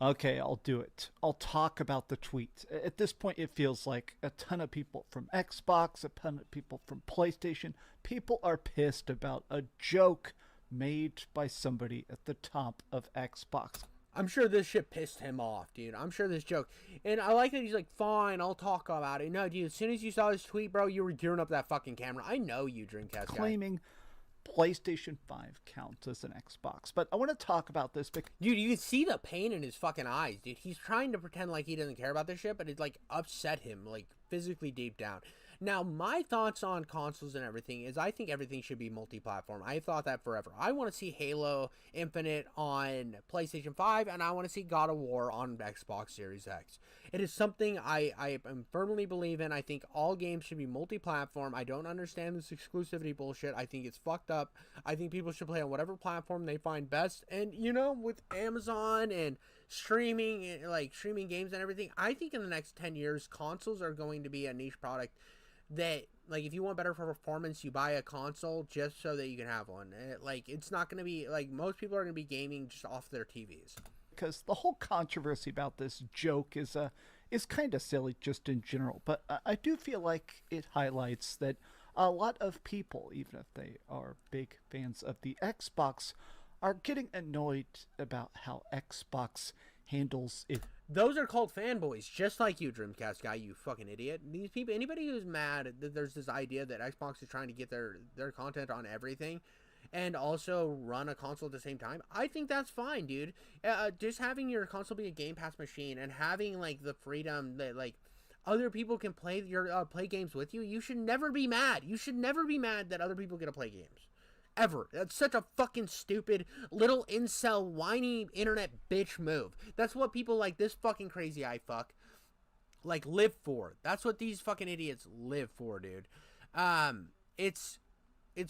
Okay, I'll do it. I'll talk about the tweet. At this point, it feels like a ton of people from Xbox, a ton of people from PlayStation, people are pissed about a joke made by somebody at the top of Xbox. I'm sure this shit pissed him off, dude. I'm sure this joke. And I like that he's like, fine, I'll talk about it. No, dude, as soon as you saw this tweet, bro, you were gearing up that fucking camera. I know you, Dreamcast guy. Claiming PlayStation 5 counts as an Xbox. But I want to talk about this because Dude, you can see the pain in his fucking eyes, dude. He's trying to pretend like he doesn't care about this shit, but it like upset him, like physically deep down. Now, my thoughts on consoles and everything is I think everything should be multi-platform. I've thought that forever. I want to see Halo Infinite on PlayStation 5, and I want to see God of War on Xbox Series X. It is something I firmly believe in. I think all games should be multi-platform. I don't understand this exclusivity bullshit. I think it's fucked up. I think people should play on whatever platform they find best. And, you know, with Amazon and streaming, like streaming games and everything, I think in the next 10 years, consoles are going to be a niche product that, like, if you want better performance, you buy a console just so that you can have one. And like, it's not going to be like most people are going to be gaming just off their TVs. the whole controversy about this joke is kind of silly just in general. But I do feel like it highlights that a lot of people, even if they are big fans of the Xbox, are getting annoyed about how Xbox handles it. Those are called fanboys, just like you, Dreamcast guy, you fucking idiot. These people, anybody who's mad that there's this idea that Xbox is trying to get their content on everything and also run a console at the same time, I think that's fine, dude. Just having your console be a Game Pass machine and having like the freedom that like other people can play your play games with you, you should never be mad. You should never be mad that other people get to play games. Ever. That's such a fucking stupid little incel whiny internet bitch move. That's what people like this fucking crazy eye fuck like live for. That's what these fucking idiots live for, dude. It's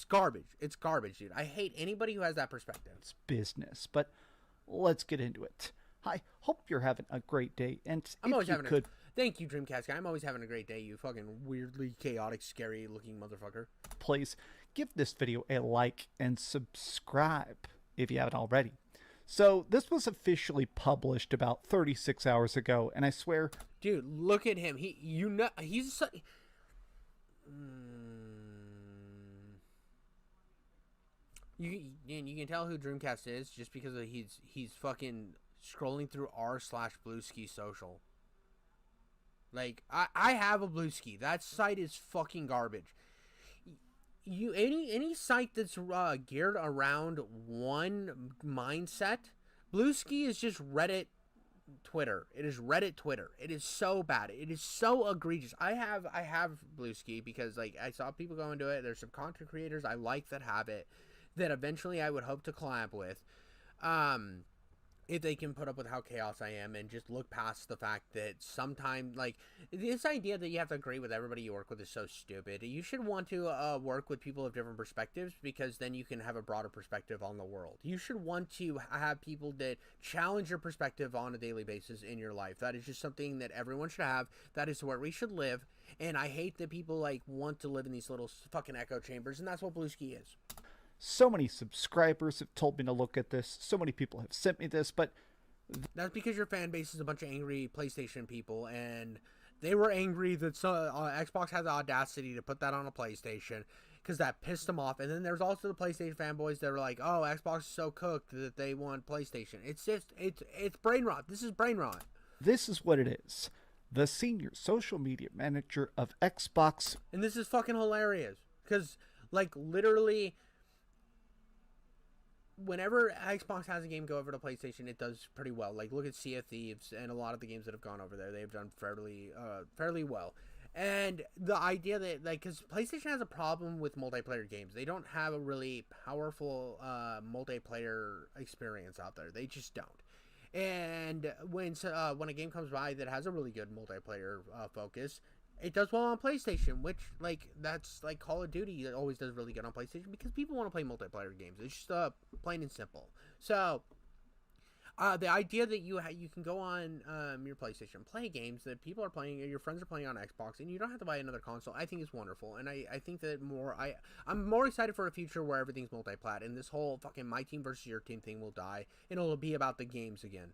garbage. It's garbage, dude. I hate anybody who has that perspective. It's business, but let's get into it. I hope you're having a great day, and I'm always if you having could, Thank you, Dreamcast guy. I'm always having a great day, you fucking weirdly chaotic, scary looking motherfucker. please give this video a like and subscribe if you haven't already. So this was officially published about 36 hours ago, and I swear, Dude, look at him. He's you can tell who Dreamcast is just because he's fucking scrolling through r/Blueski social. Like I have a Blueski. That site is fucking garbage. Any site that's geared around one mindset, Blueski is just Reddit Twitter. It is Reddit Twitter. It is so bad. It is so egregious. I have Blueski because like I saw people go into it. There's some content creators I like that have it that eventually I would hope to collab with. If they can put up with how chaos I am and just look past the fact that sometimes, like, this idea that you have to agree with everybody you work with is so stupid. You should want to work with people of different perspectives because then you can have a broader perspective on the world. You should want to have people that challenge your perspective on a daily basis in your life. That is just something that everyone should have. That is where we should live. And I hate that people, like, want to live in these little fucking echo chambers, and that's what Blueski is. so many subscribers have told me to look at this. So many people have sent me this, but That's because your fan base is a bunch of angry PlayStation people, and they were angry that Xbox had the audacity to put that on a PlayStation because that pissed them off. And then there's also the PlayStation fanboys that are like, "Oh, Xbox is so cooked that they want PlayStation." It's just it's brain rot. This is brain rot. this is what it is. The senior social media manager of Xbox, And this is fucking hilarious because, like, literally, whenever Xbox has a game go over to PlayStation, it does pretty well. Like, look at Sea of Thieves and a lot of the games that have gone over there. They've done fairly well. And the idea that, like, because PlayStation has a problem with multiplayer games. They don't have a really powerful multiplayer experience out there. They just don't. And when a game comes by that has a really good multiplayer focus, it does well on PlayStation, which, like, that's like Call of Duty. It always does really good on PlayStation because people want to play multiplayer games. It's just plain and simple. So the idea that you can go on your PlayStation, play games that people are playing, or your friends are playing on Xbox, and you don't have to buy another console, I think is wonderful. And I think that I'm more excited for a future where everything's multiplat, and this whole fucking my team versus your team thing will die, and it'll be about the games again.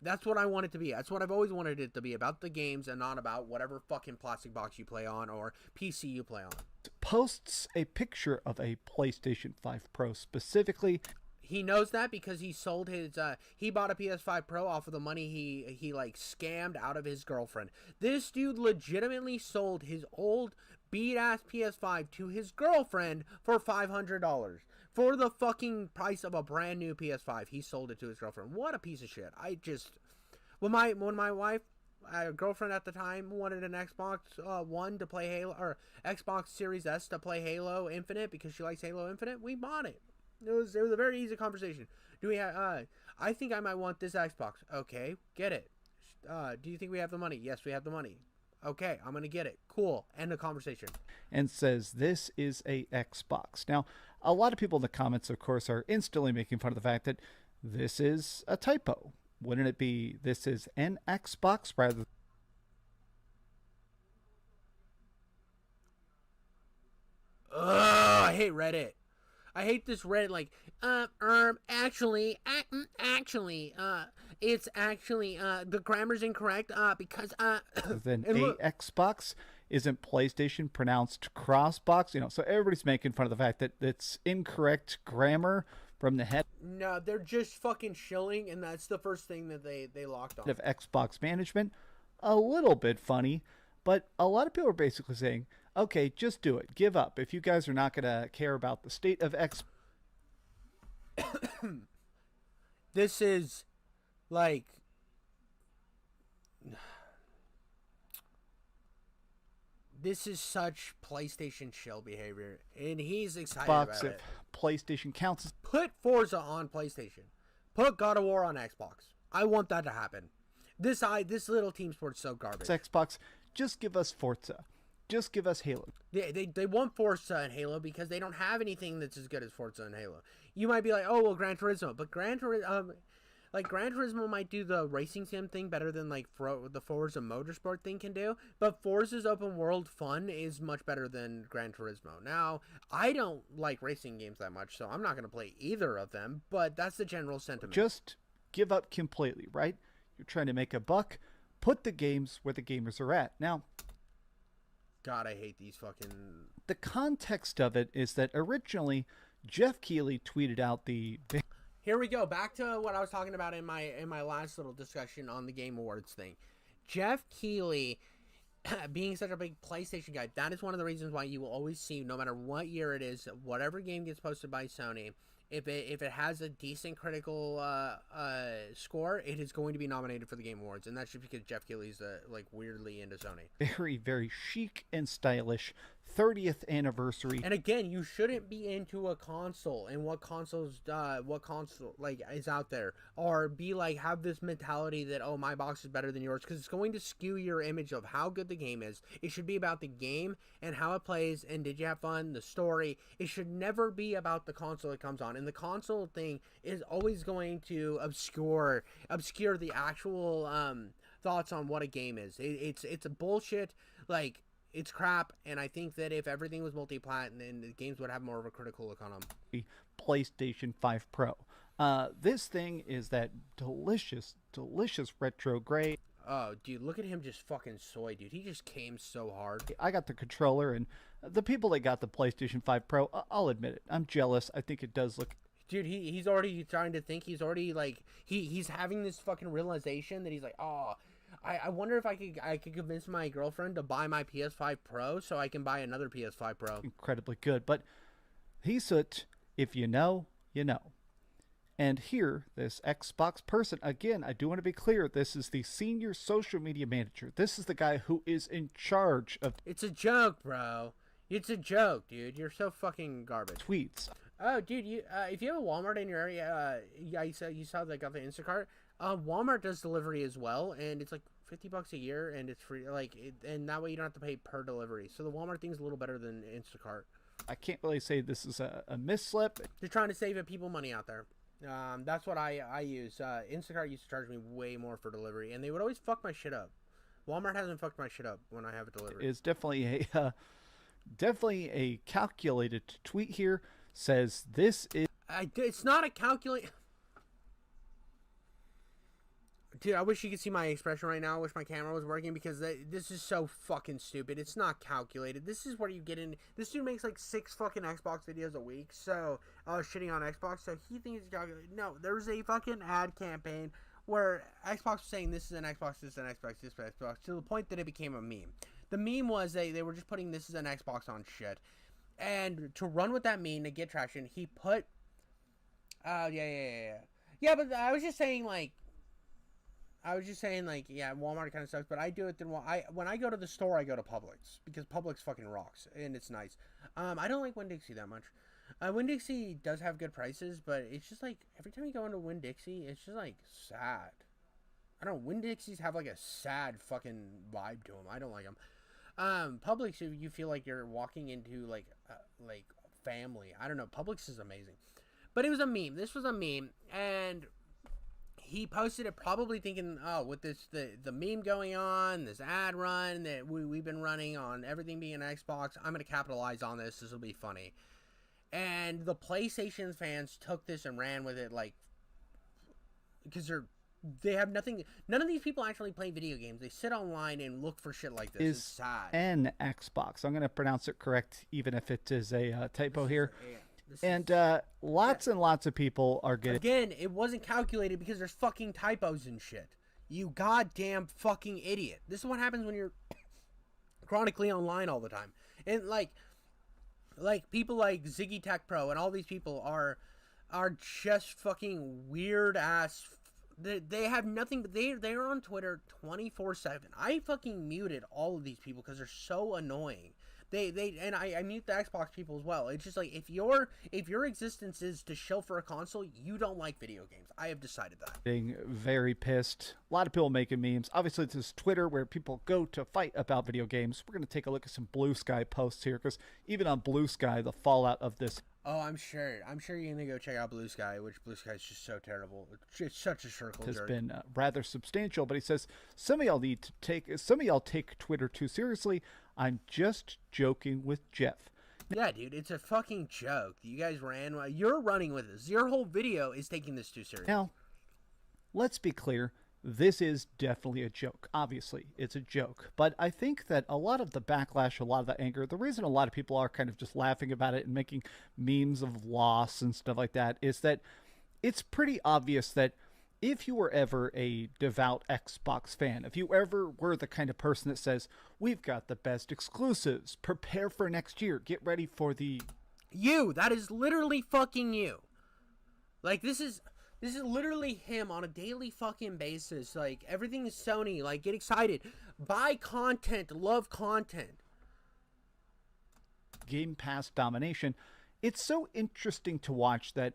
That's what I want it to be. That's what I've always wanted it to be, about the games and not about whatever fucking plastic box you play on or PC you play on. Posts a picture of a PlayStation 5 Pro specifically. He knows that because he sold his he bought a PS5 Pro off of the money he like scammed out of his girlfriend. This dude legitimately sold his old beat ass PS5 to his girlfriend for $500. For the fucking price of a brand new PS5, he sold it to his girlfriend. What a piece of shit. I just when my wife, girlfriend at the time, wanted an Xbox One to play Halo, or Xbox Series S to play Halo Infinite because she likes Halo Infinite, we bought it. It was a very easy conversation. Do we have? I think I might want this Xbox. Okay, get it. Do you think we have the money? Yes, we have the money. Okay, I'm gonna get it. Cool. End of conversation. And says this is a Xbox. Now, a lot of people in the comments, of course, are instantly making fun of the fact that this is a typo. Wouldn't it be this is an Xbox rather than... Ugh, I hate Reddit. I hate this Reddit, like, it's actually, the grammar's incorrect, because, than a Xbox? Isn't PlayStation pronounced crossbox? You know, so everybody's making fun of the fact that it's incorrect grammar from the head. No, they're just fucking shilling, and that's the first thing that they locked on. Of Xbox management. A little bit funny, but a lot of people are basically saying, okay, just do it. Give up. If you guys are not going to care about the state of X. This is like... This is such PlayStation shill behavior, and he's excited about it. PlayStation counts. Put Forza on PlayStation. Put God of War on Xbox. I want that to happen. This little team sport's so garbage. Xbox, just give us Forza. Just give us Halo. They want Forza and Halo because they don't have anything that's as good as Forza and Halo. You might be like, oh, well, Gran Turismo. But Gran Turismo might do the racing sim thing better than like the Forza Motorsport thing can do. But Forza's open world fun is much better than Gran Turismo. Now, I don't like racing games that much, so I'm not going to play either of them. But that's the general sentiment. Just give up completely, right? You're trying to make a buck. Put the games where the gamers are at. Now, God, I hate these fucking... The context of it is that originally Jeff Keighley tweeted out the... Here we go. Back to what I was talking about in my last little discussion on the Game Awards thing. Jeff Keighley, being such a big PlayStation guy, that is one of the reasons why you will always see, no matter what year it is, whatever game gets posted by Sony, if it has a decent critical score, it is going to be nominated for the Game Awards, and that's just because Jeff Keighley's like weirdly into Sony. Very, very chic and stylish 30th anniversary. And again, you shouldn't be into a console and what console like is out there, or be like have this mentality that, oh, my box is better than yours, because it's going to skew your image of how good the game is. It should be about the game and how it plays and did you have fun, the story. It should never be about the console it comes on. And the console thing is always going to obscure the actual thoughts on what a game is. It's a bullshit, like, it's crap, and I think that if everything was multi-plat, then the games would have more of a critical look on them. PlayStation 5 Pro. This thing is that delicious retro gray. Oh, dude, look at him just fucking soy, dude. He just came so hard. I got the controller, and the people that got the PlayStation 5 Pro, I'll admit it, I'm jealous. I think it does look... Dude, he's already trying to think. He's already, like, he's having this fucking realization that he's like, oh... I wonder if I could convince my girlfriend to buy my PS5 Pro so I can buy another PS5 Pro. Incredibly good, but he's such, if you know, you know. And here, this Xbox person, again, I do want to be clear, this is the senior social media manager. This is the guy who is in charge of... It's a joke, bro. It's a joke, dude. You're so fucking garbage. Tweets. Oh, dude, if you have a Walmart in your area, you saw they got the Instacart. Walmart does delivery as well, and it's like $50 a year, and it's free. And that way you don't have to pay per delivery. So the Walmart thing's a little better than Instacart. I can't really say this is a misslip. They're trying to save people money out there. That's what I use. Instacart used to charge me way more for delivery, and they would always fuck my shit up. Walmart hasn't fucked my shit up when I have it delivered. It's definitely a calculated tweet here. Says this is... It's not a calculate. Dude, I wish you could see my expression right now. I wish my camera was working because this is so fucking stupid. It's not calculated. This is where you get in. This dude makes like 6 fucking Xbox videos a week. So, shitting on Xbox. So he thinks it's calculated. No, there was a fucking ad campaign where Xbox was saying this is an Xbox, this is an Xbox, this is an Xbox, to the point that it became a meme. The meme was they were just putting this is an Xbox on shit. And to run with that meme to get traction, he put... Yeah, but I was just saying, like, yeah, Walmart kind of sucks, but I do it through... when I go to the store, I go to Publix, because Publix fucking rocks, and it's nice. I don't like Winn-Dixie that much. Winn-Dixie does have good prices, but it's just, like, every time you go into Winn-Dixie, it's just, like, sad. I don't know, Winn-Dixies have, like, a sad fucking vibe to them. I don't like them. Publix, you feel like you're walking into, like family. I don't know, Publix is amazing. But it was a meme. This was a meme, and... he posted it probably thinking, oh, with this the meme going on, this ad run that we've been running on everything being an Xbox, I'm going to capitalize on this. This will be funny. And the PlayStation fans took this and ran with it, like, because they have nothing. None of these people actually play video games. They sit online and look for shit like this. It's sad. An Xbox. I'm going to pronounce it correct, even if it is a typo here. And lots and lots of people are getting... Again, it wasn't calculated because there's fucking typos and shit. You goddamn fucking idiot. This is what happens when you're chronically online all the time. And, like people like Ziggy Tech Pro and all these people are just fucking weird-ass... They have nothing... They're on Twitter 24/7. I fucking muted all of these people because they're so annoying. And I mute the Xbox people as well. It's just like, if your existence is to shill for a console, you don't like video games. I have decided that. Being very pissed. A lot of people making memes. Obviously, this is Twitter where people go to fight about video games. We're going to take a look at some Blue Sky posts here, because even on Blue Sky, the fallout of this... Oh, I'm sure you're going to go check out Blue Sky, which Blue Sky is just so terrible. It's such a circle jerk. Has been rather substantial, but he says, some of y'all take Twitter too seriously. I'm just joking with Jeff. Yeah, dude, it's a fucking joke. You guys you're running with this. Your whole video is taking this too seriously. Now, let's be clear. This is definitely a joke. Obviously, it's a joke. But I think that a lot of the backlash, a lot of the anger, the reason a lot of people are kind of just laughing about it and making memes of loss and stuff like that is that it's pretty obvious that if you were ever a devout Xbox fan, if you ever were the kind of person that says, we've got the best exclusives, prepare for next year, get ready for the... That is literally fucking you. Like, this is literally him on a daily fucking basis. Like, everything is Sony. Like, get excited. Buy content. Love content. Game Pass domination. It's so interesting to watch that...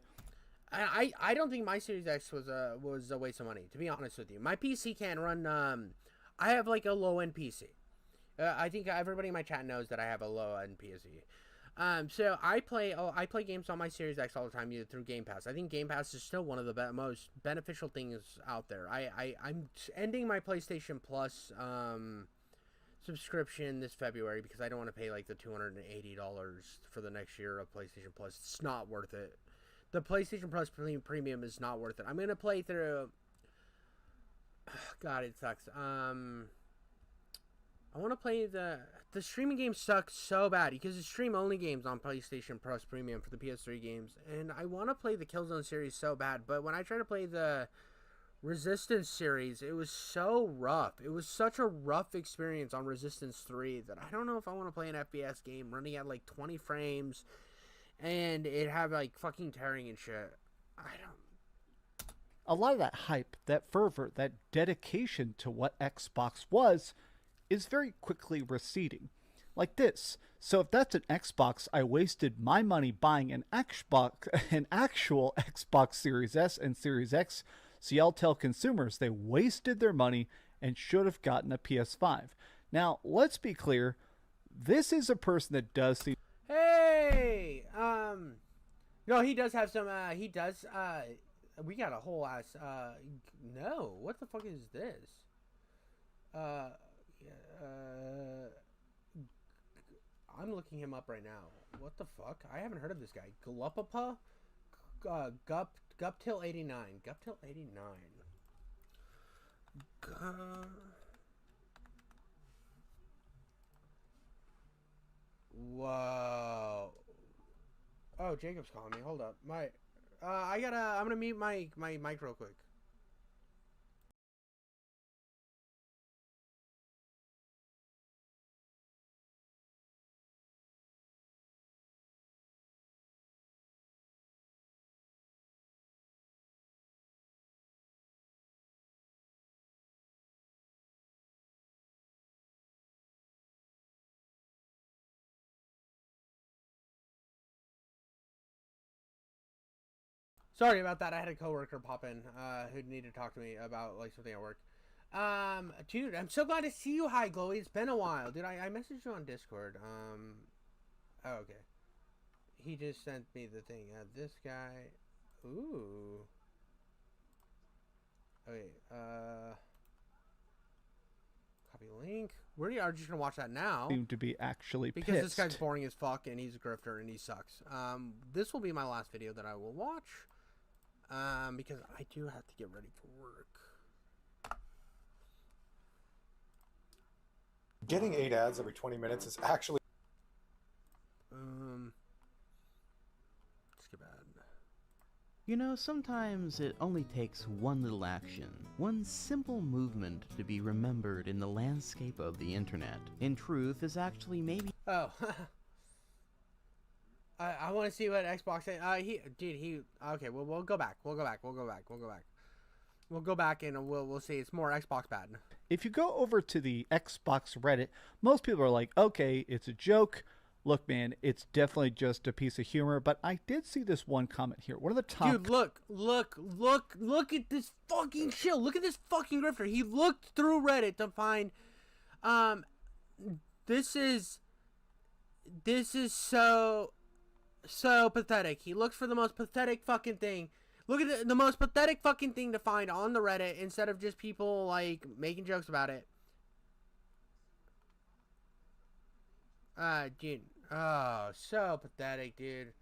I don't think my Series X was a waste of money, to be honest with you. My PC can run, I have like a low-end PC. I think everybody in my chat knows that I have a low-end PC. So I play games on my Series X all the time, either through Game Pass. I think Game Pass is still one of the most beneficial things out there. I'm ending my PlayStation Plus subscription this February because I don't want to pay like the $280 for the next year of PlayStation Plus. It's not worth it. The PlayStation Plus Premium is not worth it. I'm going to play through... God, it sucks. I want to play the streaming games suck so bad because it's stream-only games on PlayStation Plus Premium for the PS3 games. And I want to play the Killzone series so bad. But when I try to play the Resistance series, it was so rough. It was such a rough experience on Resistance 3 that I don't know if I want to play an FPS game running at like 20 frames... and it have like fucking tearing and shit. A lot of that hype, that fervor, that dedication to what Xbox was is very quickly receding. Like this. So if that's an Xbox, I wasted my money buying an actual Xbox Series S and Series X. So y'all tell consumers they wasted their money and should have gotten a PS5. Now, let's be clear. This is a person that does see... Hey, no, he does have some, we got a whole ass, no, what the fuck is this? I'm looking him up right now. What the fuck? I haven't heard of this guy. Glupapa? Guptil89. Guptil89. Whoa. Oh, Jacob's calling me. Hold up. I'm gonna mute my mic real quick. Sorry about that. I had a coworker pop in who needed to talk to me about like something at work. Dude, I'm so glad to see you. Hi, Chloe. It's been a while, dude. I messaged you on Discord. Oh, okay. He just sent me the thing. This guy. Ooh. Okay. Copy link. We are just gonna watch that now. Seem to be actually because pissed. this guy's boring as fuck and he's a grifter and he sucks. This will be my last video that I will watch. Because I do have to get ready for work. Getting 8 ads every 20 minutes is actually Skip ad. You know, sometimes it only takes one little action, one simple movement to be remembered in the landscape of the internet. In truth, is actually maybe... Oh. I want to see what Xbox said. Okay, well, we'll go back. We'll go back and we'll see. It's more Xbox bad. If you go over to the Xbox Reddit, most people are like, okay, it's a joke. Look, man, it's definitely just a piece of humor. But I did see this one comment here. One of the top... Dude, look at this fucking shit. Look at this fucking grifter. He looked through Reddit to find... This is so pathetic. He looks for the most pathetic fucking thing. Look at the most pathetic fucking thing to find on the Reddit instead of just people, like, making jokes about it. Dude. Oh, so pathetic, dude.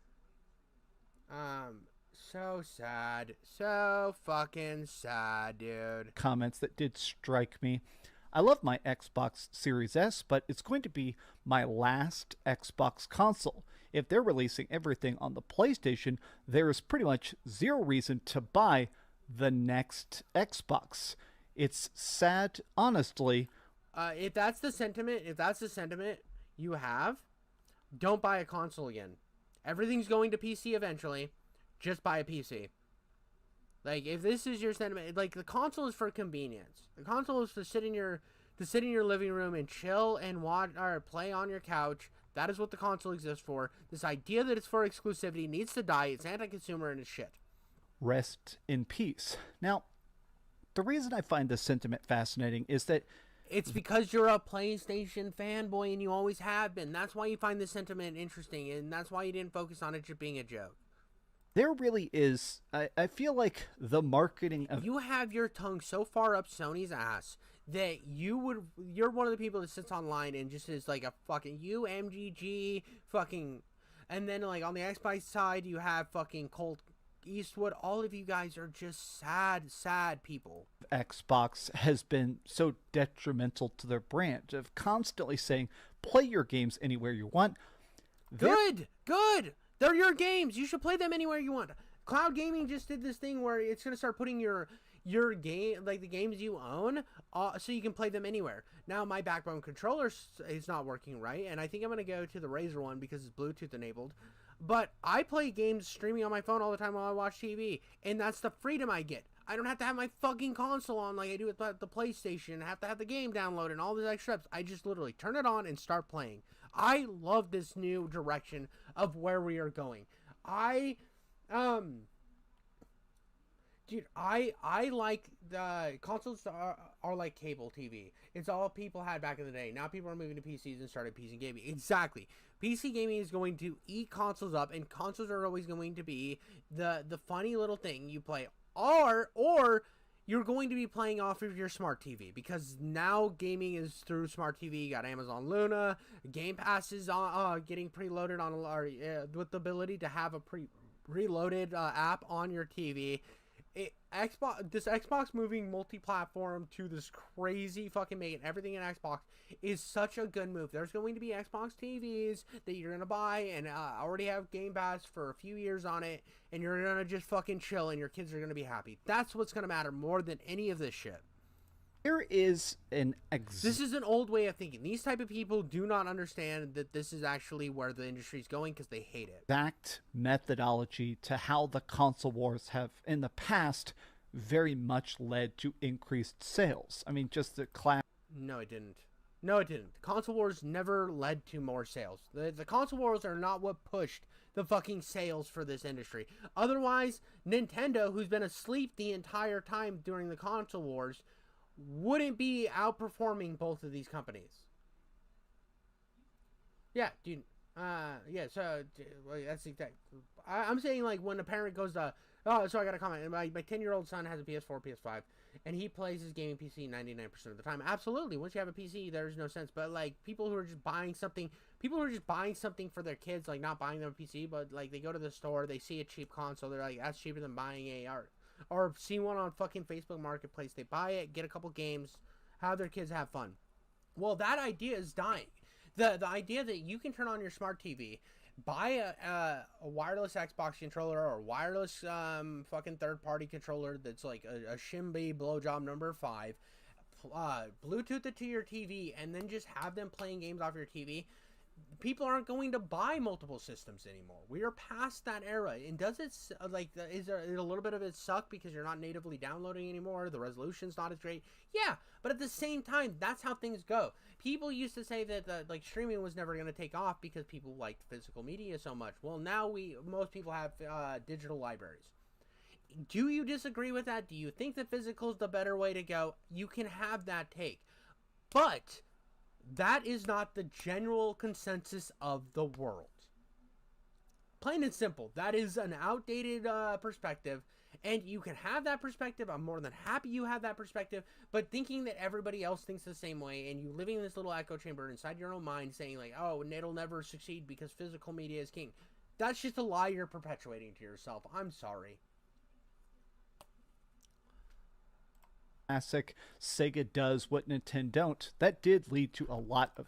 So sad. So fucking sad, dude. Comments that did strike me. I love my Xbox Series S, but it's going to be my last Xbox console. If they're releasing everything on the PlayStation, there is pretty much zero reason to buy the next Xbox. It's sad, honestly. If that's the sentiment you have, don't buy a console again. Everything's going to PC eventually. Just buy a PC. Like, if this is your sentiment, like, the console is for convenience. The console is to sit in your living room and chill and watch or play on your couch. That is what the console exists for. This idea that it's for exclusivity needs to die. It's anti-consumer and it's shit. Rest in peace. Now, the reason I find this sentiment fascinating is that it's because you're a PlayStation fanboy and you always have been. That's why you find this sentiment interesting, and that's why you didn't focus on it just being a joke. There really is, I feel like the marketing of... You have your tongue so far up Sony's ass that you're one of the people that sits online and just is like a fucking MGG fucking, and then like on the Xbox side you have fucking Colt Eastwood. All of you guys are just sad people. Xbox has been so detrimental to their brand of constantly saying, play your games anywhere you want. Good. They're your games. You should play them anywhere you want. Cloud gaming just did this thing where it's going to start putting your game, like the games you own, so you can play them anywhere. Now my Backbone controller is not working right, and I think I'm going to go to the Razer one because it's Bluetooth enabled. But I play games streaming on my phone all the time while I watch TV, and that's the freedom I get. I don't have to have my fucking console on like I do with the PlayStation. I have to have the game downloaded and all these extra steps. I just literally turn it on and start playing. I love this new direction of where we are going. Dude, I like the consoles are like cable TV. It's all people had back in the day. Now people are moving to PCs and started PC gaming. Exactly. PC gaming is going to eat consoles up, and consoles are always going to be the funny little thing you play, or you're going to be playing off of your smart TV, because now gaming is through smart TV. You got Amazon Luna, Game Pass is getting preloaded on with the ability to have a preloaded app on your TV. Xbox moving multi-platform to this crazy fucking making everything in Xbox is such a good move. There's going to be Xbox TVs that you're gonna buy and already have Game Pass for a few years on it, and you're gonna just fucking chill, and your kids are gonna be happy. That's what's gonna matter more than any of this shit. Here is This is an old way of thinking. These type of people do not understand that this is actually where the industry is going because they hate it. exact methodology to how the console wars have, in the past, very much led to increased sales. I mean, just the class. No, it didn't. No, it didn't. Console wars never led to more sales. The console wars are not what pushed the fucking sales for this industry. Otherwise, Nintendo, who's been asleep the entire time during the console wars, wouldn't be outperforming both of these companies. Yeah, dude. Yeah, so that's exact. I'm saying, like, when a parent goes to, oh, so I got a comment. My 10-year-old son has a PS4, PS5, and he plays his gaming PC 99% of the time. Absolutely. Once you have a PC, there's no sense. But, like, people who are just buying something for their kids, like, not buying them a PC, but, like, they go to the store, they see a cheap console, they're like, that's cheaper than buying a or see one on fucking Facebook Marketplace. They buy it, get a couple games, have their kids have fun. Well, that idea is dying. The idea that you can turn on your smart TV, buy a wireless Xbox controller or wireless fucking third-party controller that's like a Shimby blowjob number 5, Bluetooth it to your TV, and then just have them playing games off your TV. People aren't going to buy multiple systems anymore. We are past that era. And does it, like, is there a little bit of it suck because you're not natively downloading anymore? The resolution's not as great. Yeah, but at the same time, that's how things go. People used to say that, like, streaming was never going to take off because people liked physical media so much. Well, now most people have digital libraries. Do you disagree with that? Do you think that physical is the better way to go? You can have that take. But that is not the general consensus of the world. Plain and simple. That is an outdated perspective, and you can have that perspective. I'm more than happy you have that perspective, but thinking that everybody else thinks the same way, and you living in this little echo chamber inside your own mind saying, like, oh, it'll never succeed because physical media is king. That's just a lie you're perpetuating to yourself. I'm sorry. Classic Sega does what Nintendo don't. That did lead to a lot of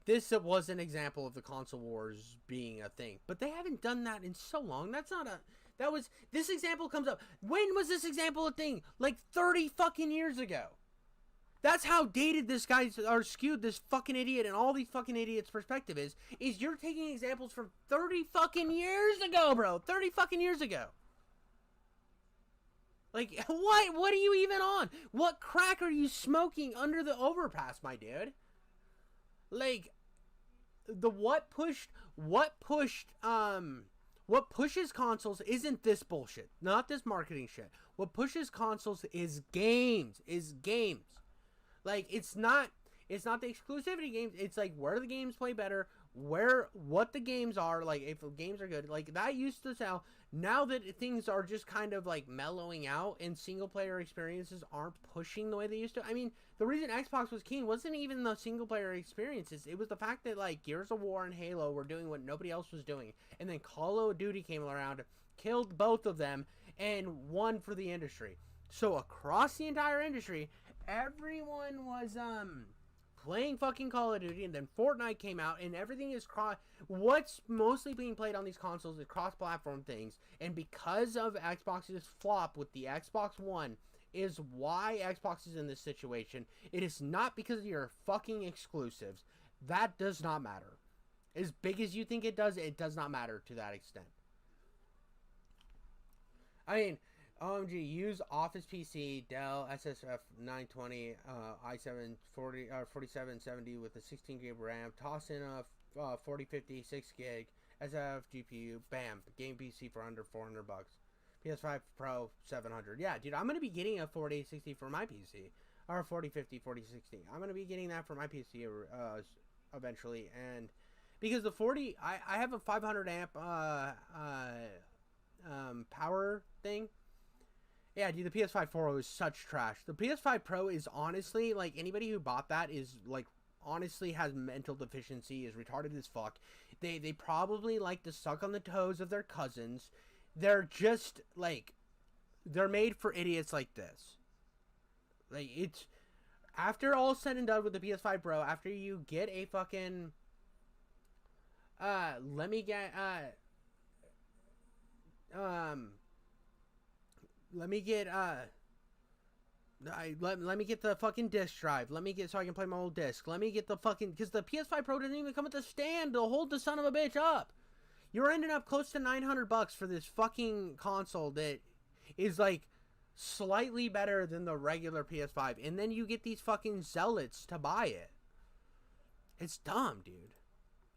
this was an example of the console wars being a thing, but they haven't done that in so long. This example comes up. When was this example a thing? Like 30 fucking years ago. That's how dated this guy's, or skewed this fucking idiot and all these fucking idiots' perspective is you're taking examples from 30 fucking years ago, bro. 30 fucking years ago. Like, what are you even on? What crack are you smoking under the overpass, my dude? Like, what pushes consoles isn't this bullshit. Not this marketing shit. What pushes consoles is games. Like, it's not the exclusivity games. It's like, where do the games play better? What the games are, like, if games are good, like, that used to sell. Now that things are just kind of like mellowing out and single player experiences aren't pushing the way they used to. I mean, the reason Xbox was king wasn't even the single player experiences. It was the fact that, like, Gears of War and Halo were doing what nobody else was doing, and then Call of Duty came around, killed both of them, and won for the industry. So across the entire industry, everyone was playing fucking Call of Duty, and then Fortnite came out, and everything is what's mostly being played on these consoles is cross-platform things, and because of Xbox's flop with the Xbox One is why Xbox is in this situation. It is not because of your fucking exclusives. That does not matter. As big as you think it does not matter to that extent. I mean, OMG, use Office PC, Dell SSF 920, i7 4770 with a 16 gig RAM, toss in a 4050 6 gig SF GPU, bam, game PC for under $400. PS5 Pro 700. Yeah, dude, I'm gonna be getting a 4060 for my PC, or a 4050 4060. I'm gonna be getting that for my PC eventually, and because the 40, I have a 500 amp power thing. Yeah, dude, the PS5 Pro is such trash. The PS5 Pro is honestly, like, anybody who bought that is, like, honestly has mental deficiency, is retarded as fuck. They probably like to suck on the toes of their cousins. They're just, like, they're made for idiots like this. Like, it's after all said and done with the PS5 Pro, after you get a fucking let me get the fucking disc drive. Let me get, so I can play my old disc. Let me get the fucking, because the PS5 Pro doesn't even come with a stand to hold the son of a bitch up. You're ending up close to $900 for this fucking console that is like slightly better than the regular PS5, and then you get these fucking zealots to buy it. It's dumb, dude.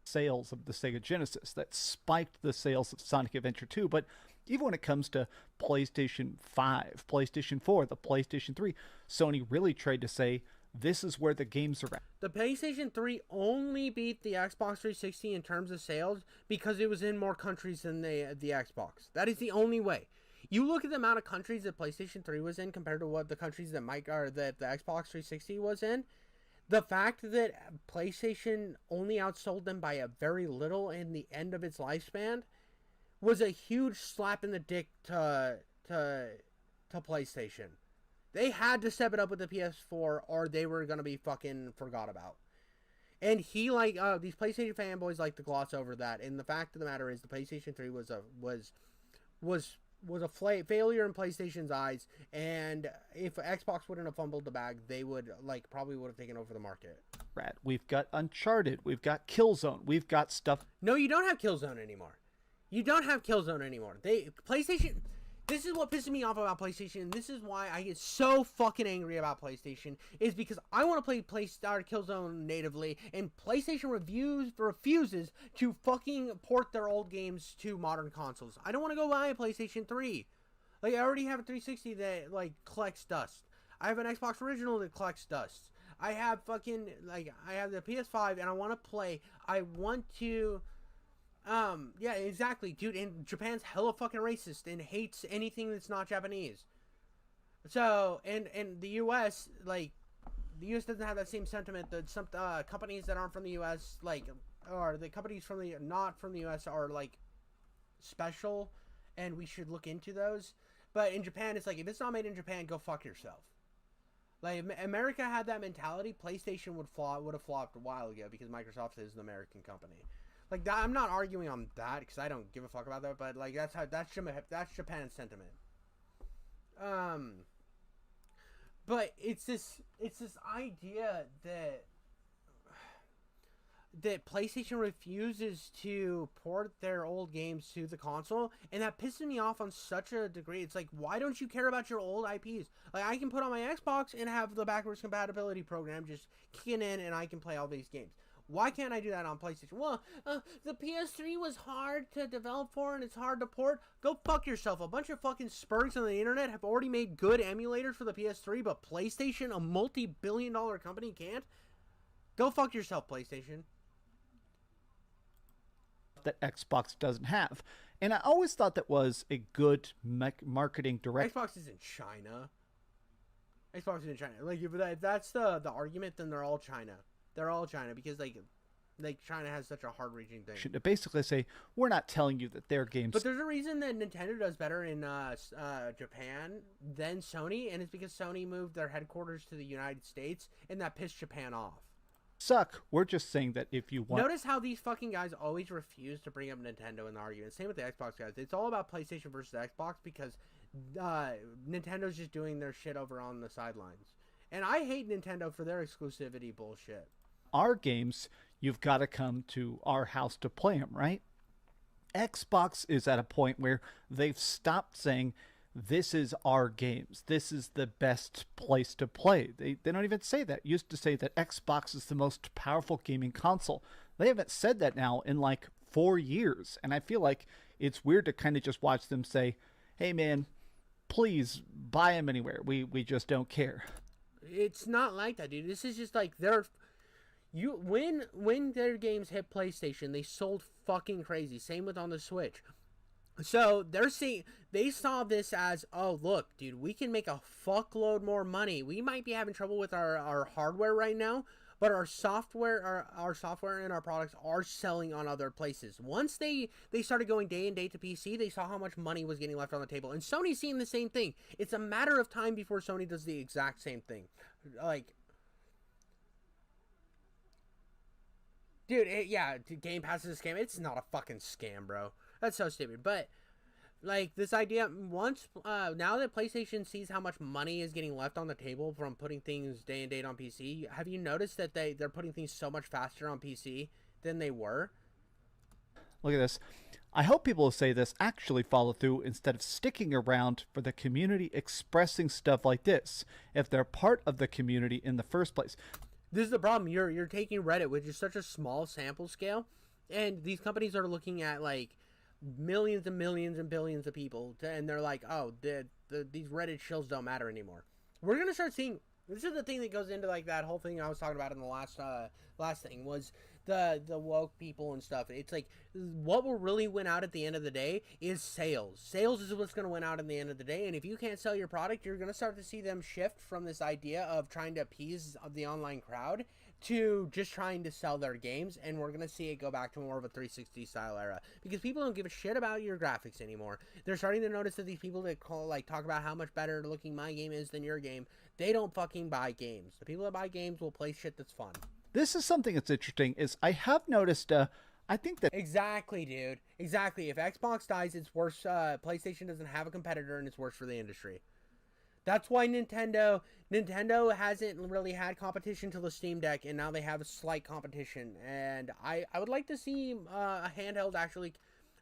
Sales of the Sega Genesis that spiked the sales of Sonic Adventure 2, but even when it comes to PlayStation 5, PlayStation 4, the PlayStation 3, Sony really tried to say, this is where the games are at. The PlayStation 3 only beat the Xbox 360 in terms of sales because it was in more countries than the Xbox. That is the only way. You look at the amount of countries that PlayStation 3 was in compared to what the countries that that the Xbox 360 was in. The fact that PlayStation only outsold them by a very little in the end of its lifespan was a huge slap in the dick to PlayStation. They had to step it up with the PS4 or they were going to be fucking forgot about. And these PlayStation fanboys like to gloss over that. And the fact of the matter is the PlayStation 3 was a failure in PlayStation's eyes, and if Xbox wouldn't have fumbled the bag, they would probably would have taken over the market. Right. We've got Uncharted, we've got Killzone, we've got stuff. No, you don't have Killzone anymore. PlayStation. This is what pisses me off about PlayStation, and this is why I get so fucking angry about PlayStation, is because I want to play Killzone natively, and PlayStation refuses to fucking port their old games to modern consoles. I don't want to go buy a PlayStation 3. I already have a 360 that, collects dust. I have an Xbox original that collects dust. I have I have the PS5, and I want to play. I want to... yeah, exactly, dude, and Japan's hella fucking racist and hates anything that's not Japanese. So, and the US, the US doesn't have that same sentiment that some companies that aren't from the US, or the companies not from the US are, special, and we should look into those. But in Japan, it's if it's not made in Japan, go fuck yourself. America had that mentality. PlayStation would have flopped a while ago because Microsoft is an American company. I'm not arguing on that because I don't give a fuck about that, but that's Japan's sentiment. But it's this idea that PlayStation refuses to port their old games to the console, and that pisses me off on such a degree. It's why don't you care about your old IPs? I can put on my Xbox and have the backwards compatibility program just kicking in, and I can play all these games. Why can't I do that on PlayStation? Well, the PS3 was hard to develop for and it's hard to port. Go fuck yourself. A bunch of fucking spurgs on the internet have already made good emulators for the PS3, but PlayStation, a multi-billion-dollar company, can't? Go fuck yourself, PlayStation. That Xbox doesn't have. And I always thought that was a good marketing direct. Xbox is in China. Xbox is in China. If that's the argument, then they're all China. They're all China because China has such a hard-reaching thing. Should basically say, we're not telling you that their games... But there's a reason that Nintendo does better in Japan than Sony, and it's because Sony moved their headquarters to the United States, and that pissed Japan off. Suck. We're just saying that if you want... Notice how these fucking guys always refuse to bring up Nintendo in the argument. Same with the Xbox guys. It's all about PlayStation versus Xbox because Nintendo's just doing their shit over on the sidelines. And I hate Nintendo for their exclusivity bullshit. Our games, you've got to come to our house to play them, right? Xbox is at a point where they've stopped saying, this is our games. This is the best place to play. They don't even say that. Used to say that Xbox is the most powerful gaming console. They haven't said that now in 4 years. And I feel like it's weird to kind of just watch them say, hey man, please buy them anywhere. We just don't care. It's not like that, dude. This is just when their games hit PlayStation, they sold fucking crazy. Same with on the Switch. So they saw this as, oh look, dude, we can make a fuckload more money. We might be having trouble with our hardware right now, but our software and our products are selling on other places. Once they started going day and day to PC, they saw how much money was getting left on the table. And Sony's seeing the same thing. It's a matter of time before Sony does the exact same thing. Like, dude, Game Pass is a scam. It's not a fucking scam, bro. That's so stupid. But like this idea, once now that PlayStation sees how much money is getting left on the table from putting things day and date on PC, have you noticed that they're putting things so much faster on PC than they were? Look at this. I hope people who say this actually follow through instead of sticking around for the community expressing stuff like this, if they're part of the community in the first place. This is the problem. You're taking Reddit, which is such a small sample scale, and these companies are looking at like millions and millions and billions of people, and they're like, oh, these Reddit shills don't matter anymore. We're gonna start seeing. This is the thing that goes into like that whole thing I was talking about in the last thing was the woke people and stuff. It's like what will really win out at the end of the day is sales. Sales is what's going to win out in the end of the day. And if you can't sell your product, you're going to start to see them shift from this idea of trying to appease the online crowd to just trying to sell their games. And we're going to see it go back to more of a 360 style era because people don't give a shit about your graphics anymore. They're starting to notice that these people that talk about how much better looking my game is than your game, they don't fucking buy games. The people that buy games will play shit that's fun. This is something that's interesting, is I have noticed, I think that... Exactly, dude. Exactly. If Xbox dies, it's worse. PlayStation doesn't have a competitor, and it's worse for the industry. That's why Nintendo hasn't really had competition till the Steam Deck, and now they have a slight competition. And I would like to see a handheld actually...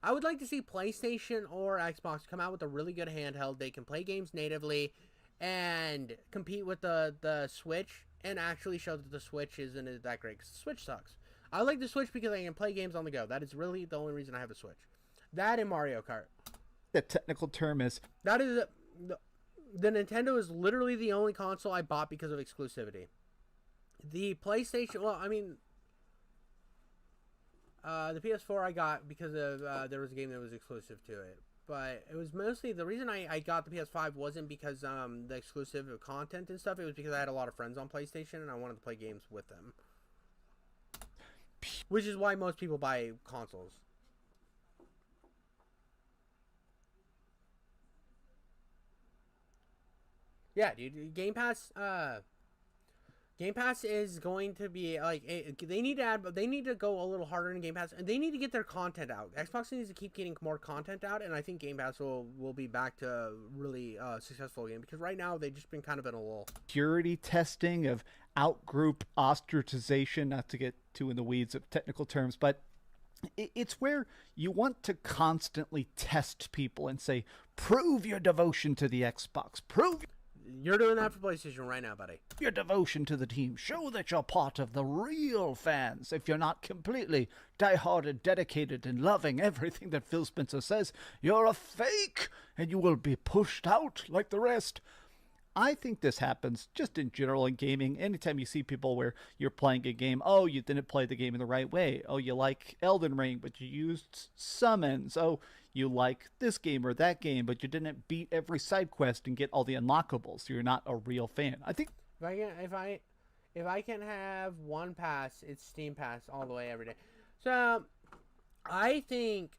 I would like to see PlayStation or Xbox come out with a really good handheld. They can play games natively and compete with the Switch and actually show that the Switch isn't that great, because the Switch sucks. I like the Switch because I can play games on the go. That is really the only reason I have a Switch. That and Mario Kart. The technical term is... That is... The Nintendo is literally the only console I bought because of exclusivity. The PlayStation... Well, I mean... the PS4 I got because of... there was a game that was exclusive to it. But it was mostly the reason I got the PS5 wasn't because the exclusive content and stuff. It was because I had a lot of friends on PlayStation and I wanted to play games with them. Which is why most people buy consoles. Yeah, dude. Game Pass is going to be like they need to go a little harder in Game Pass, and they need to get their content out. Xbox needs to keep getting more content out, and I think Game Pass will be back to really successful game, because right now they've just been kind of in a lull. Security testing of out-group ostracization, not to get too in the weeds of technical terms, but it's where you want to constantly test people and say, prove your devotion to the Xbox, prove You're doing that for PlayStation right now, buddy. your devotion to the team. Show that you're part of the real fans. If you're not completely die-hearted, dedicated, and loving everything that Phil Spencer says, you're a fake, and you will be pushed out like the rest. I think this happens just in general in gaming. Anytime you see people where you're playing a game, oh, you didn't play the game in the right way. Oh, you like Elden Ring, but you used summons. Oh, you like this game or that game, but you didn't beat every side quest and get all the unlockables. So you're not a real fan. I think if I can have one pass, it's Steam Pass all the way every day. So I think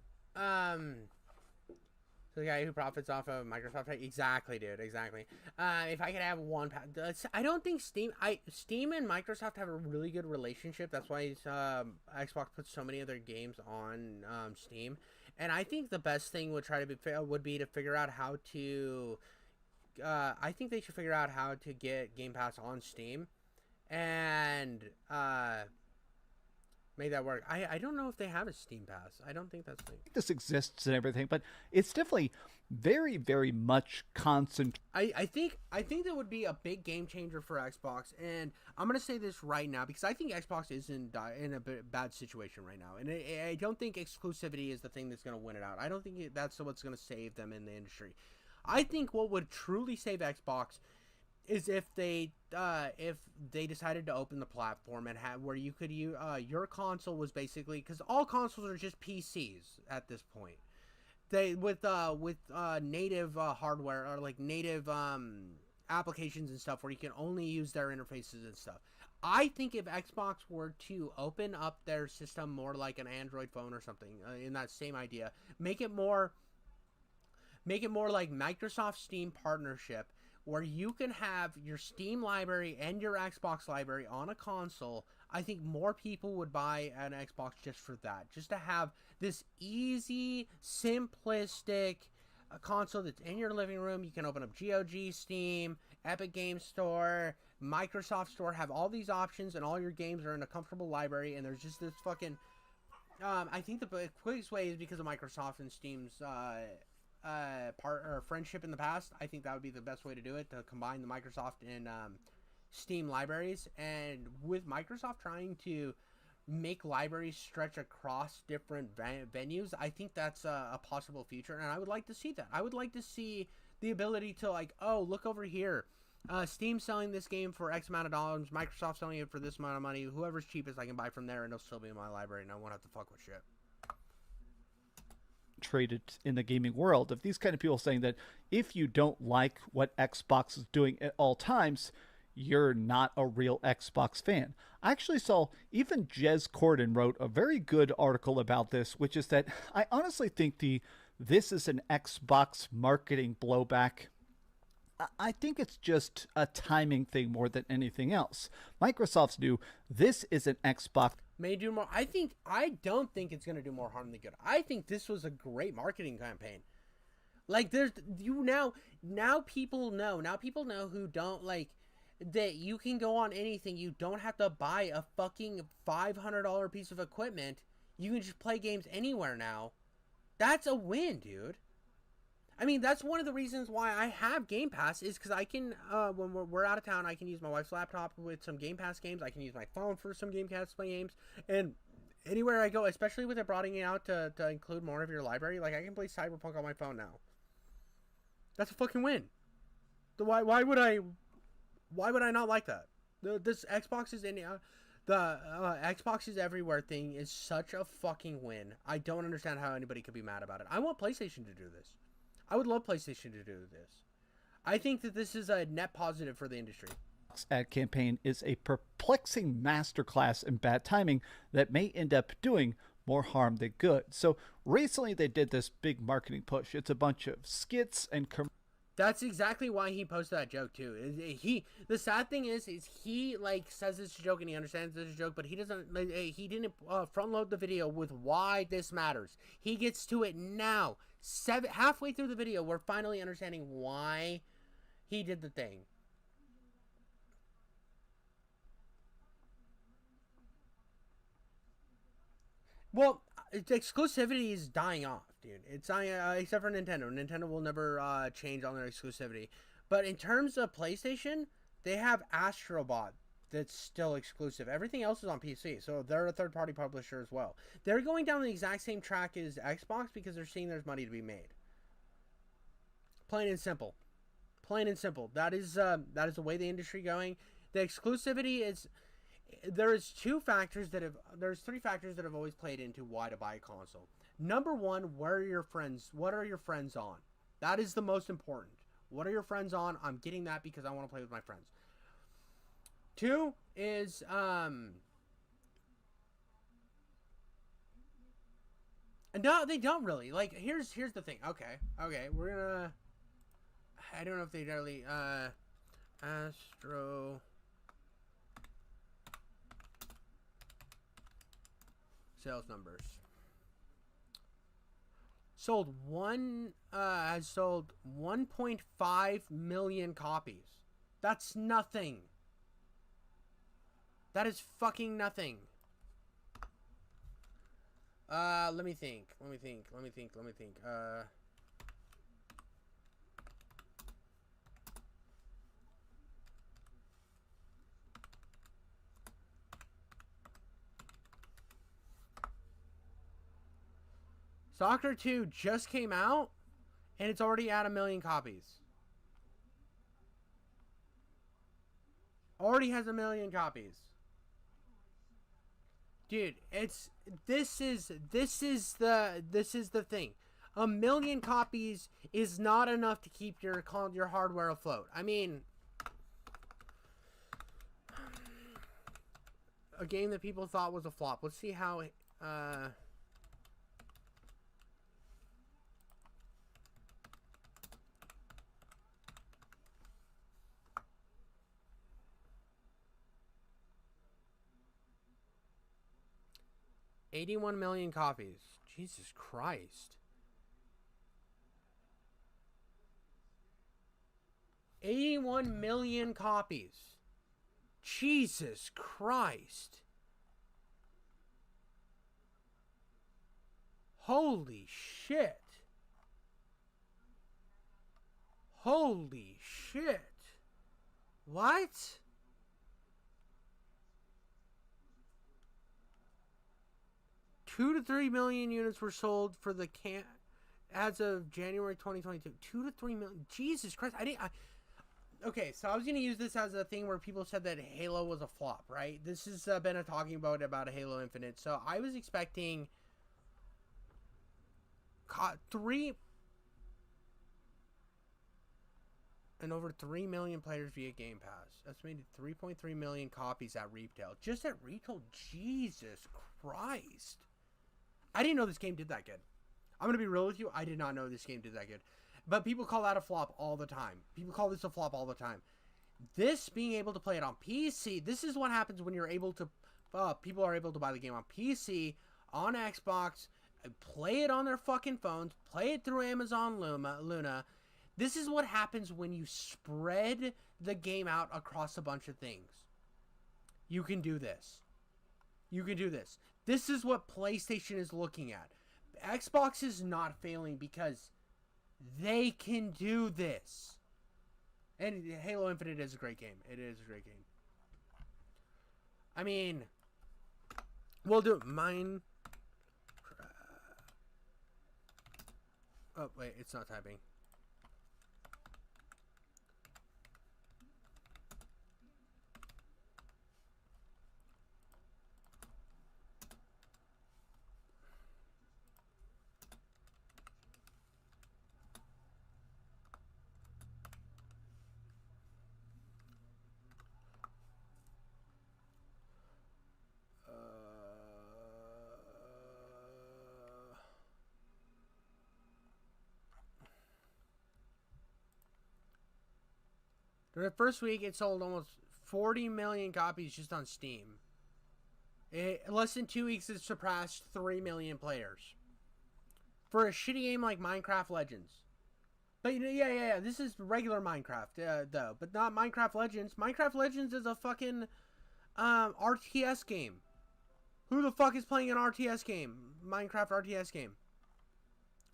the guy who profits off of Microsoft, exactly, dude, exactly. If I could have one pass, I don't think Steam and Microsoft have a really good relationship. That's why Xbox puts so many of their games on Steam. And I think the best thing would be to figure out how to. I think they should figure out how to get Game Pass on Steam, and make that work. I don't know if they have a Steam Pass. I don't think that's the thing. this exists and everything, but it's definitely very, very much constant. I think that would be a big game changer for Xbox, and I'm gonna say this right now because I think Xbox is in a bad situation right now, and I don't think exclusivity is the thing that's gonna win it out. I don't think that's what's gonna save them in the industry. I think what would truly save Xbox is if they decided to open the platform and have where you could your console was basically, because all consoles are just PCs at this point. They with native hardware or like native applications and stuff where you can only use their interfaces and stuff. I think if Xbox were to open up their system more like an Android phone or something, in that same idea, make it more like Microsoft Steam partnership, where you can have your Steam library and your Xbox library on a console, I think more people would buy an Xbox just for that. Just to have this easy, simplistic console that's in your living room. You can open up GOG, Steam, Epic Games Store, Microsoft Store, have all these options, and all your games are in a comfortable library, and there's just this fucking... I think the quickest way is because of Microsoft and Steam's friendship in the past. I think that would be the best way to do it, to combine the Microsoft and Steam libraries. And with Microsoft trying to make libraries stretch across different venues, I think that's a possible future, and I would like to see that. I would like to see the ability to, like, oh, look over here, Steam selling this game for X amount of dollars, Microsoft selling it for this amount of money, whoever's cheapest I can buy from there, and it'll still be in my library, and I won't have to fuck with shit. Traded in the gaming world of these kind of people saying that if you don't like what Xbox is doing at all times, you're not a real Xbox fan. I actually saw even Jez Corden wrote a very good article about this, which is that I honestly think this is an Xbox marketing blowback. I think it's just a timing thing more than anything else. Microsoft's new, this is an Xbox. May do more. I don't think it's going to do more harm than good. I think this was a great marketing campaign. Like, now people know who don't like, that you can go on anything. You don't have to buy a fucking $500 piece of equipment. You can just play games anywhere now. That's a win, dude. I mean, that's one of the reasons why I have Game Pass, is because I can, when we're out of town, I can use my wife's laptop with some Game Pass games. I can use my phone for some Game Pass games. And anywhere I go, especially with it broadening out to include more of your library, like, I can play Cyberpunk on my phone now. That's a fucking win. Why would I not like that? This Xbox is in the Xbox is everywhere thing is such a fucking win. I don't understand how anybody could be mad about it. I want PlayStation to do this. I would love PlayStation to do this. I think that this is a net positive for the industry. Ad campaign is a perplexing masterclass in bad timing that may end up doing more harm than good. So recently they did this big marketing push. It's a bunch of skits and that's exactly why he posted that joke too. The sad thing is he like says it's a joke and he understands it's a joke, but he didn't front load the video with why this matters. He gets to it now. Halfway through the video, we're finally understanding why he did the thing. Well, exclusivity is dying off, dude. It's except for Nintendo. Nintendo will never change on their exclusivity. But in terms of PlayStation, they have Astro Bot that's still exclusive. Everything else is on PC, so they're a third-party publisher as well. They're going down the exact same track as Xbox because they're seeing there's money to be made. Plain and simple. Plain and simple. That is the way the industry going. The exclusivity is... There's three factors that have always played into why to buy a console. Number one, what are your friends on? That is the most important. What are your friends on? I'm getting that because I want to play with my friends. Two is no, they don't really. Like, here's the thing. Okay, we're gonna... I don't know if they really Astro sales numbers. Has sold 1.5 million copies. That's nothing. That is fucking nothing. Let me think. Soccer 2 just came out, and it's already at 1 million copies. Already has 1 million copies. Dude, this is the thing. 1 million copies is not enough to keep your hardware afloat. I mean, a game that people thought was a flop. Let's see how 81 million copies. Jesus Christ. 81 million copies. Jesus Christ. Holy shit. Holy shit. What? Two to 3 million units were sold for the as of January 2022. 2 to 3 million. Jesus Christ. Okay, so I was going to use this as a thing where people said that Halo was a flop, right? This has been a talking about a Halo Infinite. So I was expecting 3 and over 3 million players via Game Pass. Estimated 3.3 million copies at retail. Just at retail? Jesus Christ. I didn't know this game did that good. I'm going to be real with you. I did not know this game did that good. But people call that a flop all the time. People call this a flop all the time. This being able to play it on PC, this is what happens when you're able to, people are able to buy the game on PC, on Xbox, play it on their fucking phones, play it through Amazon Luna. This is what happens when you spread the game out across a bunch of things. You can do this. You can do this. This is what PlayStation is looking at. Xbox is not failing because they can do this. And Halo Infinite is a great game. It is a great game. I mean, we'll do mine. Oh, wait, it's not typing. During the first week, it sold almost 40 million copies just on Steam. In less than 2 weeks, it surpassed 3 million players. For a shitty game like Minecraft Legends. But yeah, this is regular Minecraft, though. But not Minecraft Legends. Minecraft Legends is a fucking RTS game. Who the fuck is playing an RTS game? Minecraft RTS game.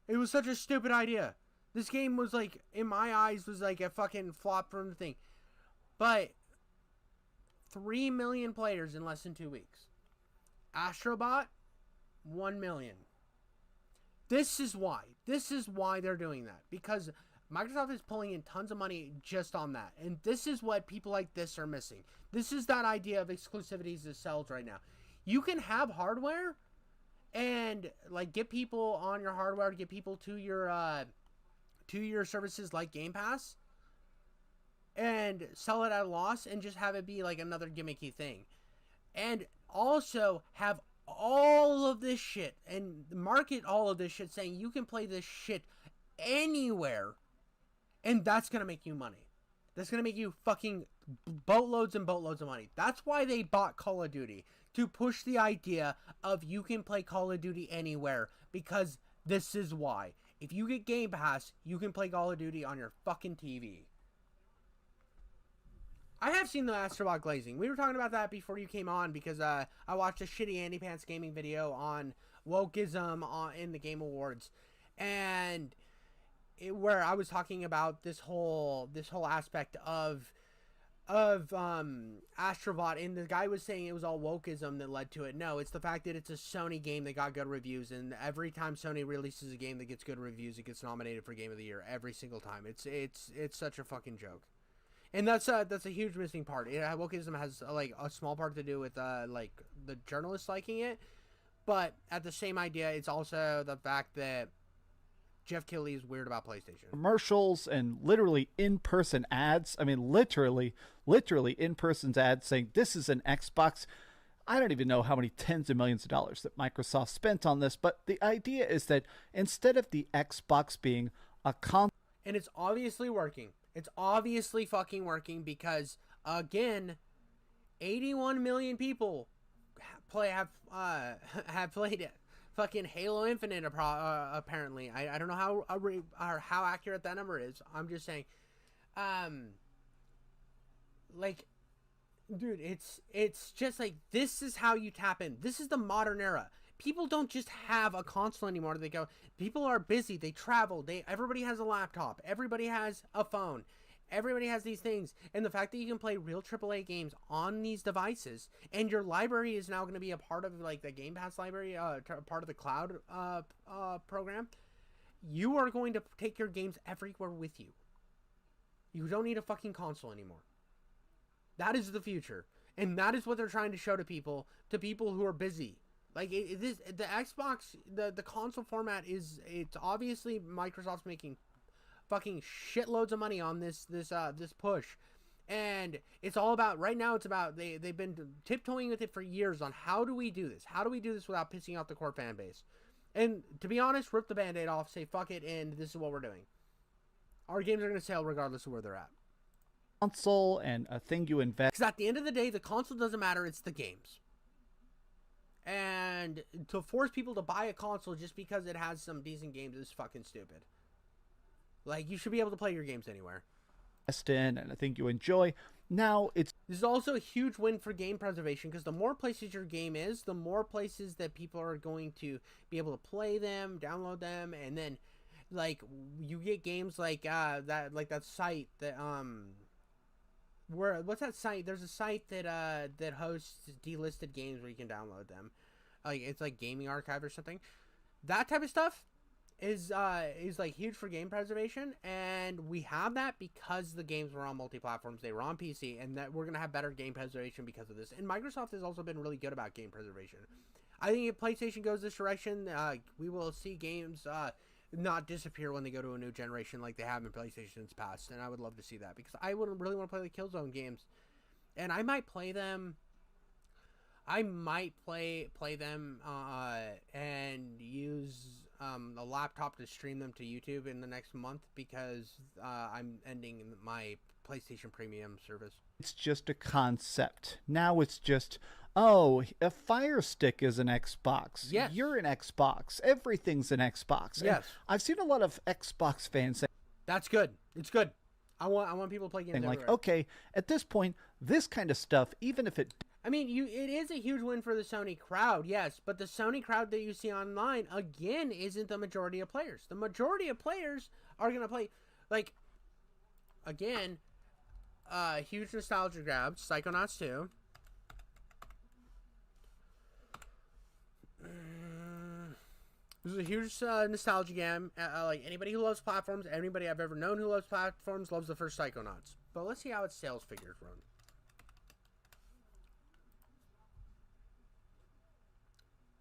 It was such a stupid idea. This game was like, in my eyes, was like a fucking flop from the thing. But 3 million players in less than 2 weeks. Astrobot, 1 million. This is why. This is why they're doing that. Because Microsoft is pulling in tons of money just on that. And this is what people like this are missing. This is that idea of exclusivities that sells right now. You can have hardware and like get people on your hardware, get people to your services like Game Pass and sell it at a loss and just have it be like another gimmicky thing. And also have all of this shit and market all of this shit saying you can play this shit anywhere and that's going to make you money. That's going to make you fucking boatloads and boatloads of money. That's why they bought Call of Duty, to push the idea of you can play Call of Duty anywhere, because this is why. If you get Game Pass, you can play Call of Duty on your fucking TV. I have seen the Astrobot glazing. We were talking about that before you came on because I watched a shitty Andy Pants gaming video on wokeism in the Game Awards, and where I was talking about this whole aspect of Astrobot, and the guy was saying it was all wokeism that led to it. No, it's the fact that it's a Sony game that got good reviews, and every time Sony releases a game that gets good reviews, it gets nominated for Game of the Year every single time. It's such a fucking joke. And that's a huge missing part. Wokeism has like a small part to do with like the journalists liking it, but at the same idea, it's also the fact that Jeff Keighley is weird about PlayStation. Commercials and literally in-person ads. I mean, literally in-person ads saying this is an Xbox. I don't even know how many tens of millions of dollars that Microsoft spent on this, but the idea is that instead of the Xbox being a console, and it's obviously working. It's obviously fucking working because, again, 81 million people have played it. Fucking Halo Infinite, apparently. I don't know how accurate that number is. I'm just saying, like, dude, it's just like, this is how you tap in. This is the modern era. People don't just have a console anymore. They go, people are busy. They travel. Everybody has a laptop. Everybody has a phone. Everybody has these things. And the fact that you can play real AAA games on these devices, and your library is now going to be a part of, like, the Game Pass library, part of the cloud program, you are going to take your games everywhere with you. You don't need a fucking console anymore. That is the future. And that is what they're trying to show to people who are busy. Like, the Xbox, the console format it's obviously Microsoft's making fucking shitloads of money on this push. And it's all about, right now it's about, they've been tiptoeing with it for years on how do we do this? How do we do this without pissing off the core fan base? And to be honest, rip the band-aid off, say fuck it, and this is what we're doing. Our games are going to sell regardless of where they're at. console and a thing you invest. Because at the end of the day, the console doesn't matter, it's the games. And to force people to buy a console just because it has some decent games is fucking stupid. Like, you should be able to play your games anywhere. In and I think you enjoy. Now it's This is also a huge win for game preservation, because the more places your game is, the more places that people are going to be able to play them, download them, and then, like, you get games like that site that what's that site? There's a site that hosts delisted games where you can download them. Like, it's like Gaming Archive or something. That type of stuff is like huge for game preservation, and we have that because the games were on multi-platforms. They were on PC, and that we're gonna have better game preservation because of this. And Microsoft has also been really good about game preservation. I think if PlayStation goes this direction, we will see games not disappear when they go to a new generation like they have in PlayStation's past, and I would love to see that, because I wouldn't really want to play the Killzone games, and I might play them. I might play them and use a laptop to stream them to YouTube in the next month, because I'm ending my PlayStation Premium service. It's just a concept. Now it's just, oh, a Fire Stick is an Xbox. Yes. You're an Xbox. Everything's an Xbox. Yes. And I've seen a lot of Xbox fans saying, That's good. It's good. I want people to play games like, everywhere. okay, at this point, this kind of stuff, even if it I mean, it is a huge win for the Sony crowd, yes, but the Sony crowd that you see online, again, isn't the majority of players. The majority of players are going to play, like, again, huge nostalgia grab, Psychonauts 2. This is a huge nostalgia game. Like, anybody who loves platforms, anybody I've ever known who loves platforms loves the first Psychonauts. But let's see how its sales figures run.